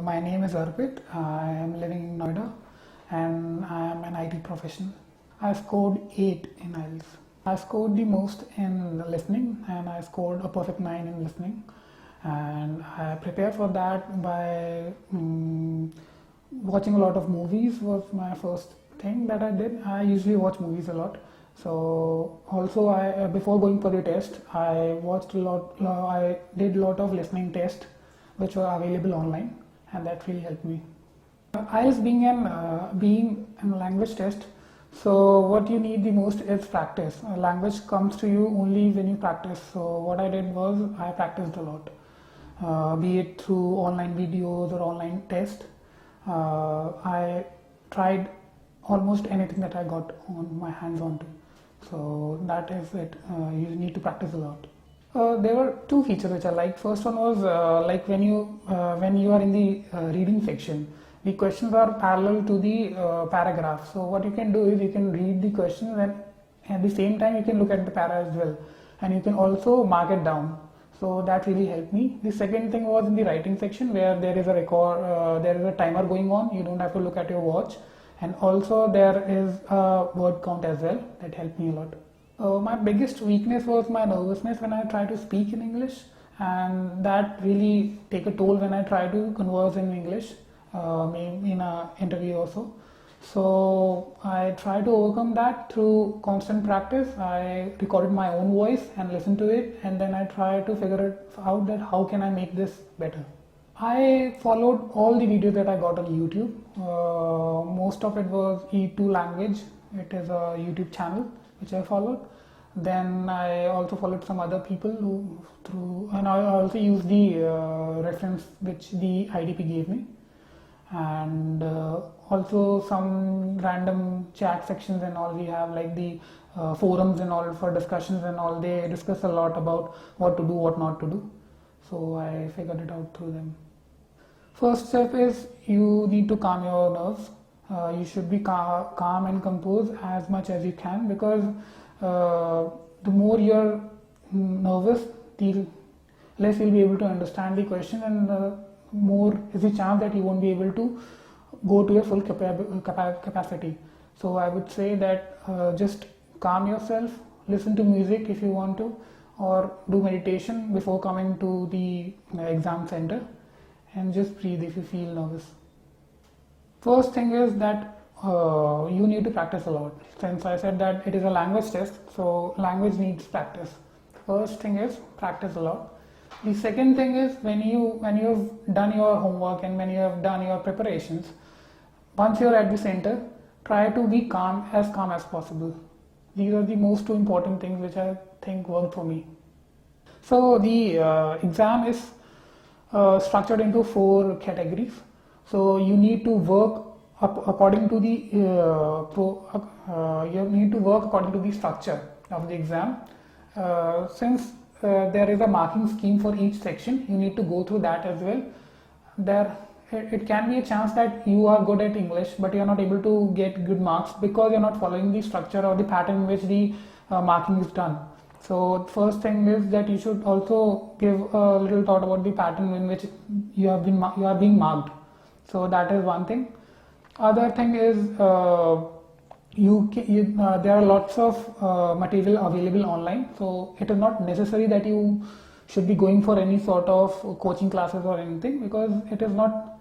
My name is Arpit. I am living in Noida and I am an IT professional. I scored 8 in IELTS. I scored the most in listening and I scored a perfect 9 in listening. And I prepared for that by watching a lot of movies was my first thing that I did. I usually watch movies a lot. So also before going for the test, I watched a lot, I did a lot of listening tests which were available online, and that really helped me. IELTS being a language test, so what you need the most is practice. Language comes to you only when you practice. So what I did was I practiced a lot, be it through online videos or online tests. I tried almost anything that I got on my hands onto. So that is it. You need to practice a lot. There were two features which I liked. First one was like when you are in the reading section, the questions are parallel to the paragraph. So what you can do is you can read the questions and at the same time you can look at the para as well, and you can also mark it down. So that really helped me. The second thing was in the writing section where there is a record, there is a timer going on. You don't have to look at your watch, and also there is a word count as well. That helped me a lot. My biggest weakness was my nervousness when I try to speak in English, and that really take a toll when I try to converse in English in an interview also. So I try to overcome that through constant practice. I recorded my own voice and listened to it, and then I try to figure it out that how can I make this better. I followed all the videos that I got on YouTube. Most of it was E2 language. It is a YouTube channel which I followed. Then I also followed some other people and I also used the reference which the IDP gave me, and also some random chat sections and all we have, like the forums and all for discussions and all. They discuss a lot about what to do, what not to do. So I figured it out through them. First step is you need to calm your nerves. You should be calm and composed as much as you can, because the more you're nervous, the less you'll be able to understand the question, and the more is the chance that you won't be able to go to your full capacity. So I would say that just calm yourself, listen to music if you want to, or do meditation before coming to the exam center, and just breathe if you feel nervous. First thing is that you need to practice a lot. Since I said that it is a language test, so language needs practice. First thing is practice a lot. The second thing is when you've done your homework and when you have done your preparations, once you're at the center, try to be calm as possible. These are the most two important things which I think worked for me. So the exam is structured into 4 categories. So you need to work according to the structure of the exam. Since there is a marking scheme for each section, you need to go through that as well. It can be a chance that you are good at English but you are not able to get good marks because you are not following the structure or the pattern in which the marking is done. So first thing is that you should also give a little thought about the pattern in which you are being marked. So that is one thing. Other thing is there are lots of material available online, so it is not necessary that you should be going for any sort of coaching classes or anything, because it is not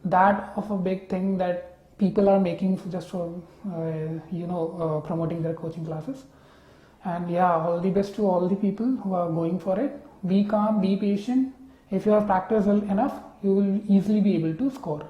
that of a big thing that people are making just for promoting their coaching classes. And yeah, all the best to all the people who are going for it. Be calm, be patient. If you have practiced well enough, you will easily be able to score.